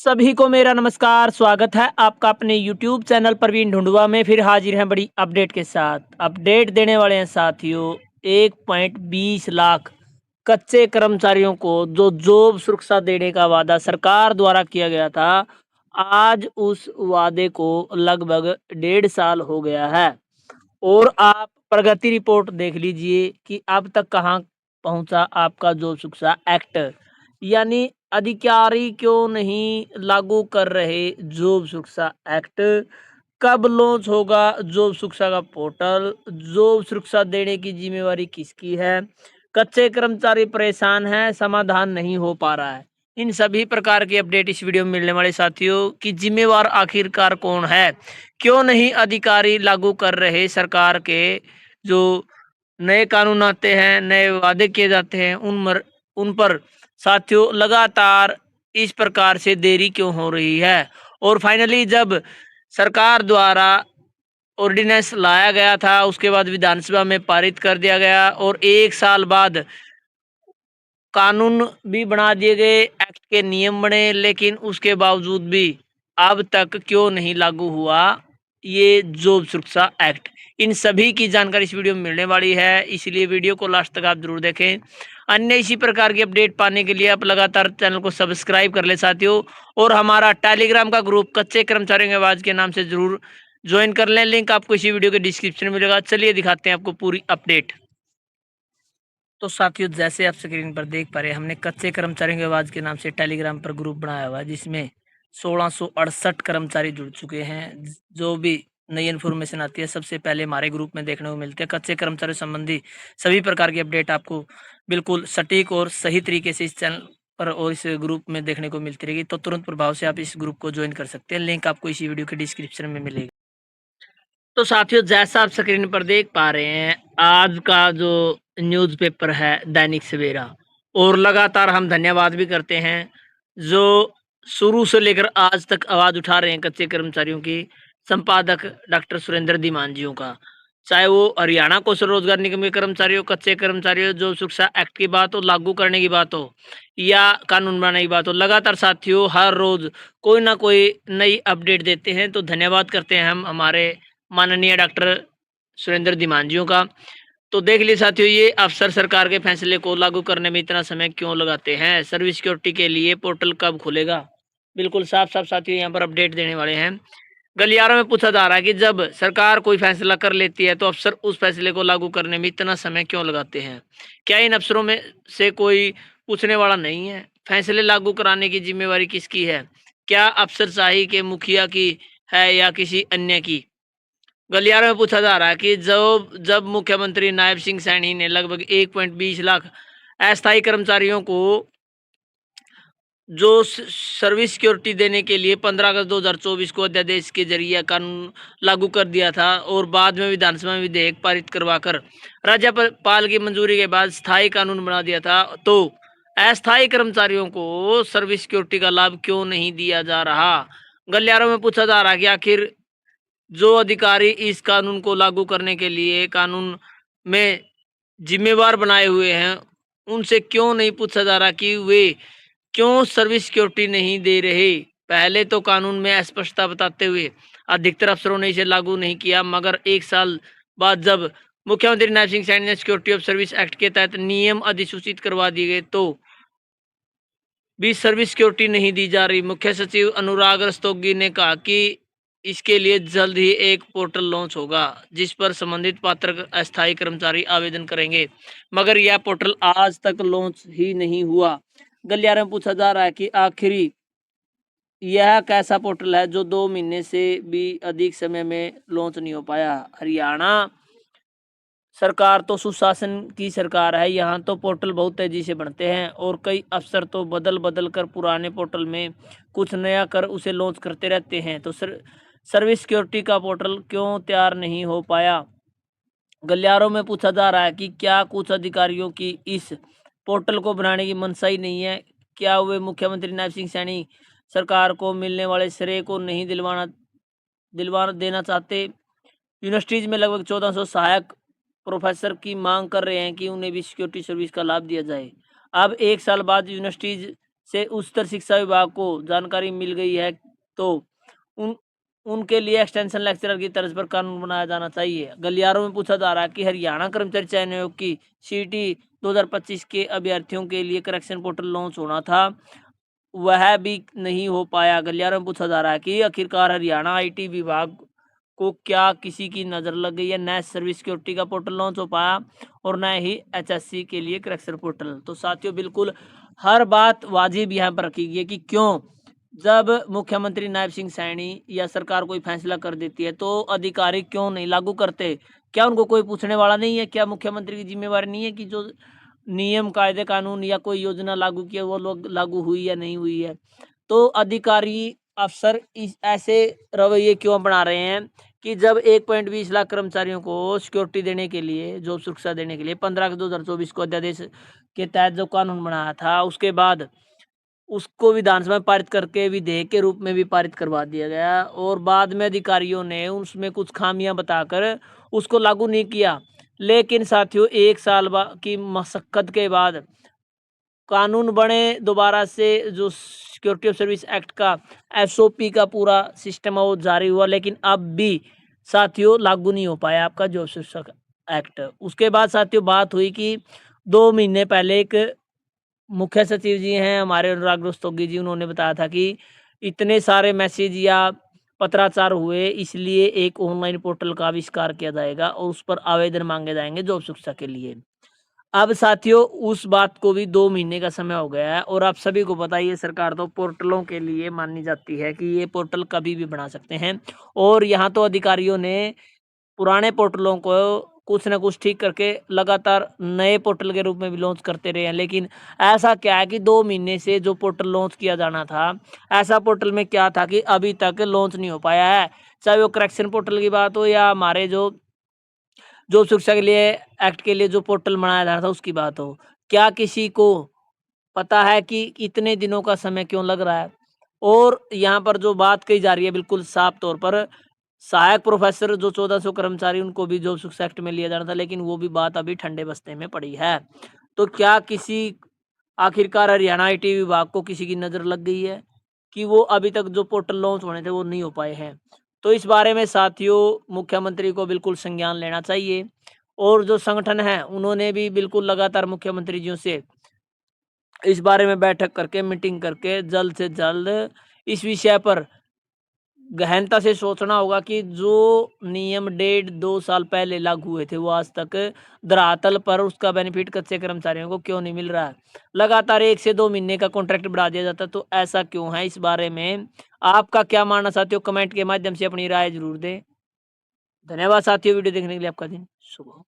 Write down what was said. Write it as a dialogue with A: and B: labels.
A: सभी को मेरा नमस्कार। स्वागत है आपका अपने YouTube चैनल प्रवीण ढूंढुआ में। फिर हाजिर हैं बड़ी अपडेट के साथ। अपडेट देने वाले हैं साथियों 1.20 लाख कच्चे कर्मचारियों को जो जॉब सुरक्षा देने का वादा सरकार द्वारा किया गया था, आज उस वादे को लगभग 1.5 साल हो गया है। और आप प्रगति रिपोर्ट देख लीजिए कि अब तक कहाँ पहुंचा आपका जॉब सुरक्षा एक्ट। यानी अधिकारी क्यों नहीं लागू कर रहे जॉब सुरक्षा एक्ट। कब लॉन्च होगा जॉब सुरक्षा का पोर्टल। जॉब सुरक्षा देने की जिम्मेवारी किसकी है। कच्चे कर्मचारी परेशान हैं, समाधान नहीं हो पा रहा है। इन सभी प्रकार की अपडेट इस वीडियो में मिलने वाले साथियों कि जिम्मेवार आखिरकार कौन है, क्यों नहीं अधिकारी लागू कर रहे सरकार के जो नए कानून आते हैं, नए वादे किए जाते हैं, उन पर साथियों लगातार इस प्रकार से देरी क्यों हो रही है। और फाइनली जब सरकार द्वारा ऑर्डिनेंस लाया गया था, उसके बाद विधानसभा में पारित कर दिया गया और 1 साल बाद कानून भी बना दिए गए, एक्ट के नियम बने, लेकिन उसके बावजूद भी अब तक क्यों नहीं लागू हुआ ये जॉब सुरक्षा एक्ट। इन सभी की जानकारी इस वीडियो में मिलने वाली है, इसलिए वीडियो को लास्ट तक आप जरूर देखें। अन्य इसी प्रकार की अपडेट पाने के लिए आप लगातार चैनल को सब्सक्राइब कर ले साथियों, और हमारा टेलीग्राम का ग्रुप कच्चे कर्मचारियों की आवाज के नाम से जरूर ज्वाइन कर लें। लिंक आपको इसी वीडियो के डिस्क्रिप्शन में मिलेगा। चलिए दिखाते हैं आपको पूरी अपडेट। तो साथियों, जैसे आप स्क्रीन पर देख पा रहे हैं, हमने कच्चे कर्मचारियों की आवाज़ के नाम से टेलीग्राम पर ग्रुप बनाया हुआ है, जिसमें 1668 कर्मचारी जुड़ चुके हैं। जो भी नई इन्फॉर्मेशन आती है सबसे पहले हमारे ग्रुप में देखने को मिलती है। कच्चे कर्मचारी संबंधी सभी प्रकार की अपडेट आपको बिल्कुल सटीक और सही तरीके से इस चैनल पर और इस ग्रुप में देखने को मिलती रहेगी। तो तुरंत प्रभाव से आप इस ग्रुप को ज्वाइन कर सकते हैं। लिंक आपको इसी वीडियो के डिस्क्रिप्शन में मिलेगा। तो साथियों, जैसा आप स्क्रीन पर देख पा रहे हैं, आज का जो न्यूज़पेपर है दैनिक सवेरा, और लगातार हम धन्यवाद भी करते हैं जो शुरू से लेकर आज तक आवाज़ उठा रहे हैं कच्चे कर्मचारियों की, संपादक डॉक्टर सुरेंद्र धीमान जियों का। चाहे वो हरियाणा कौशल रोजगार निगम के कर्मचारियों, कच्चे कर्मचारियों, जो सुरक्षा एक्ट की बात हो, लागू करने की बात हो, या कानून बनाने की बात हो, लगातार साथियों हर रोज कोई ना कोई नई अपडेट देते हैं। तो धन्यवाद करते हैं हम हमारे माननीय डॉक्टर सुरेंद्र धीमानजियों का। तो देख लीजिए साथियों, ये अफसर सरकार के फैसले को लागू करने में इतना समय क्यों लगाते हैं। सर्विस सिक्योरिटी के लिए पोर्टल कब खुलेगा, बिल्कुल साफ साफ साथियों यहाँ पर अपडेट देने वाले हैं। गलियारों में पूछा जा रहा है कि जब सरकार कोई फैसला कर लेती है तो अफसर उस फैसले को लागू करने में इतना समय क्यों लगाते हैं। क्या इन अफसरों में से कोई पूछने वाला नहीं है। फैसले लागू कराने की जिम्मेवारी किसकी है। क्या अफसरशाही के मुखिया की है या किसी अन्य की। गलियारों में पूछा जा रहा है कि जब मुख्यमंत्री नायब सिंह सैनी ने लगभग 1.20 लाख अस्थायी कर्मचारियों को जो सर्विस सिक्योरिटी देने के लिए 15 अगस्त 2024 को अध्यादेश के जरिए कानून लागू कर दिया था, और बाद में विधानसभा में विधेयक पारित करवाकर राज्यपाल की मंजूरी के बाद स्थायी कानून बना दिया था, तो अस्थायी कर्मचारियों को सर्विस सिक्योरिटी का लाभ क्यों नहीं दिया जा रहा। गलियारों में पूछा जा रहा है कि आखिर जो अधिकारी इस कानून को लागू करने के लिए कानून में जिम्मेवार बनाए हुए हैं, उनसे क्यों नहीं पूछा जा रहा कि वे क्यों सर्विस सिक्योरिटी नहीं दे रहे। पहले तो कानून में स्पष्टता बताते हुए अधिकतर अफसरों ने इसे लागू नहीं किया, मगर 1 साल बाद जब मुख्यमंत्री नायब सिंह सैनी ने सिक्योरिटी ऑफ सर्विस एक्ट के तहत नियम अधिसूचित करवा दिए गए, तो भी सर्विस सिक्योरिटी नहीं दी जा रही। मुख्य सचिव अनुराग रस्तोगी ने कहा कि इसके लिए जल्द ही एक पोर्टल लॉन्च होगा, जिस पर संबंधित पात्र अस्थायी कर्मचारी आवेदन करेंगे, मगर यह पोर्टल आज तक लॉन्च ही नहीं हुआ। गलियारे में पूछा जा रहा है कि आखिरी यह कैसा पोर्टल है जो 2 महीने से भी अधिक समय में लॉन्च नहीं हो पाया। हरियाणा सरकार तो सुशासन की सरकार है, यहाँ तो पोर्टल बहुत तेजी से बनते हैं, और कई अफसर तो बदल बदल कर पुराने पोर्टल में कुछ नया कर उसे लॉन्च करते रहते हैं। तो सर्विस सिक्योरिटी का पोर्टल क्यों तैयार नहीं हो पाया। गलियारों में पूछा जा रहा है कि क्या कुछ अधिकारियों की इस पोर्टल को बनाने की मनसा ही नहीं है। क्या वे मुख्यमंत्री नायब सिंह सैनी सरकार को मिलने वाले श्रेय को नहीं दिलवा देना चाहते। यूनिवर्सिटीज में लगभग 1400 सहायक प्रोफेसर की मांग कर रहे हैं कि उन्हें भी सिक्योरिटी सर्विस का लाभ दिया जाए। अब 1 साल बाद यूनिवर्सिटीज से उच्चतर शिक्षा विभाग को जानकारी मिल गई है, तो उन उनके लिए एक्सटेंशन लेक्चरर की तर्ज पर कानून बनाया जाना चाहिए। गलियारों में पूछा जा रहा है कि हरियाणा कर्मचारी चयन आयोग की सीटी 2025 के अभ्यर्थियों के लिए करेक्शन पोर्टल लॉन्च होना था, वह भी नहीं हो पाया। गलियारों में पूछा जा रहा है कि आखिरकार हरियाणा आईटी विभाग को क्या किसी की नज़र लग गई है? न सर्विस सिक्योरिटी का पोर्टल लॉन्च हो पाया और न ही एचएससी के लिए करेक्शन पोर्टल। तो साथियों, बिल्कुल हर बात वाजिब यहाँ पर रखी गई है कि क्यों जब मुख्यमंत्री नायब सिंह सैनी या सरकार कोई फैसला कर देती है, तो अधिकारी क्यों नहीं लागू करते? क्या उनको कोई पूछने वाला नहीं है? क्या मुख्यमंत्री की जिम्मेवारी नहीं है कि जो नियम, कायदे, कानून या कोई योजना लागू की है, वो लोग लागू हुई या नहीं हुई है? तो अधिकारी, अफ़सर इस ऐसे रवैये क्यों अपना रहे हैं कि जब 1.20 लाख कर्मचारियों को सिक्योरिटी देने के लिए, जॉब सुरक्षा देने के लिए 15/2024 को अध्यादेश के तहत जो कानून बनाया था, उसके बाद उसको विधानसभा में पारित करके विधेयक के रूप में भी पारित करवा दिया गया और बाद में अधिकारियों ने उसमें कुछ खामियां बताकर उसको लागू नहीं किया। लेकिन साथियों, 1 साल की मशक्कत के बाद कानून बने, दोबारा से जो सिक्योरिटी ऑफ सर्विस एक्ट का एसओपी का पूरा सिस्टम है वो जारी हुआ, लेकिन अब भी साथियों लागू नहीं हो पाया आपका जॉब सुरक्षा एक्ट। उसके बाद साथियों बात हुई कि 2 महीने पहले एक मुख्य सचिव जी हैं हमारे, अनुराग रस्तोगी जी, उन्होंने बताया था कि इतने सारे मैसेज या पत्राचार हुए, इसलिए एक ऑनलाइन पोर्टल का आविष्कार किया जाएगा और उस पर आवेदन मांगे जाएंगे जॉब सुरक्षा के लिए। अब साथियों उस बात को भी 2 महीने का समय हो गया है और आप सभी को पता ही है, सरकार तो पोर्टलों के लिए मानी जाती है कि ये पोर्टल कभी भी बना सकते हैं और यहाँ तो अधिकारियों ने पुराने पोर्टलों को कुछ न कुछ ठीक करके लगातार नए पोर्टल के रूप में भी लॉन्च करते रहे हैं। लेकिन ऐसा क्या है कि 2 महीने से जो पोर्टल लॉन्च किया जाना था, ऐसा पोर्टल में क्या था कि अभी तक लॉन्च नहीं हो पाया है। चाहे वो करेक्शन पोर्टल की बात हो या हमारे जो शिक्षा के लिए एक्ट के लिए जो पोर्टल बनाया जा रहा था उसकी बात हो। क्या किसी को पता है कि इतने दिनों का समय क्यों लग रहा है? और यहाँ पर जो बात कही जा रही है बिल्कुल साफ तौर पर, सहायक प्रोफ़ेसर जो 1400 कर्मचारी उनको भी जॉब सुरक्षा एक्ट में लिया जाना था, लेकिन वो भी बात अभी ठंडे बस्ते में पड़ी है। तो क्या किसी आखिरकार हरियाणा आईटी विभाग को किसी की नज़र लग गई है कि वो अभी तक जो पोर्टल लॉन्च होने थे वो नहीं हो पाए हैं? तो इस बारे में साथियों मुख्यमंत्री को बिल्कुल संज्ञान लेना चाहिए और जो संगठन हैं उन्होंने भी बिल्कुल लगातार मुख्यमंत्री जी से इस बारे में बैठक करके, मीटिंग करके जल्द से जल्द इस विषय पर गहनता से सोचना होगा कि जो नियम 1.5-2 साल पहले लागू हुए थे, वो आज तक धरातल पर उसका बेनिफिट कच्चे कर्मचारियों को क्यों नहीं मिल रहा है? लगातार 1 से 2 महीने का कॉन्ट्रैक्ट बढ़ा दिया जाता है, तो ऐसा क्यों है? इस बारे में आपका क्या मानना साथियों? कमेंट के माध्यम से अपनी राय ज़रूर दें। धन्यवाद साथियों, वीडियो देखने के लिए आपका दिन शुभ हो।